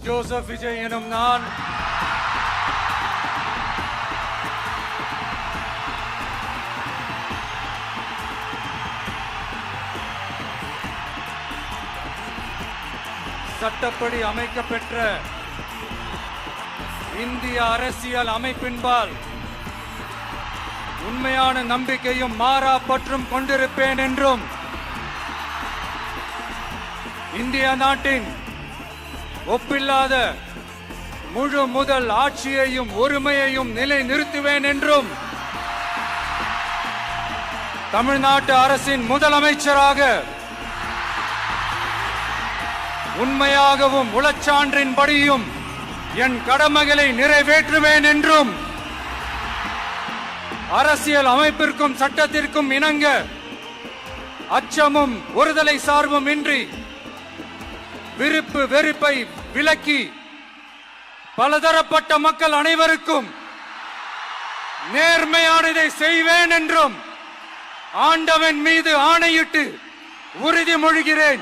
Joseph Vijay எனும் நான் சட்டப்படி அமைக்கப்பெற்ற இந்திய அரசியல் அமைப்பின்பால் உண்மையான நம்பிக்கையும் மாறா பற்றும் கொண்டிருப்பேன் என்றும் இந்திய நாட்டின் ஒப்பில்லாத முழு முதல் ஆட்சியையும் ஒருமையையும் நிலை நிறுத்துவேன் என்றும் தமிழ்நாட்டு அரசின் முதலமைச்சராக உண்மையாகவும் உளச்சான்றின்படியும் என் கடமைகளை நிறைவேற்றுவேன் என்றும் அரசியல் அமைப்பிற்கும் சட்டத்திற்கும் இணங்க அச்சமும் ஒருதலை சார்பும் இன்றி விருப்பு வெறுப்பை விலக்கி பலதரப்பட்ட மக்கள் அனைவருக்கும் நேர்மையானதை செய்வேன் என்றும் ஆண்டவன் மீது ஆணையிட்டு உறுதிமொழிகிறேன்.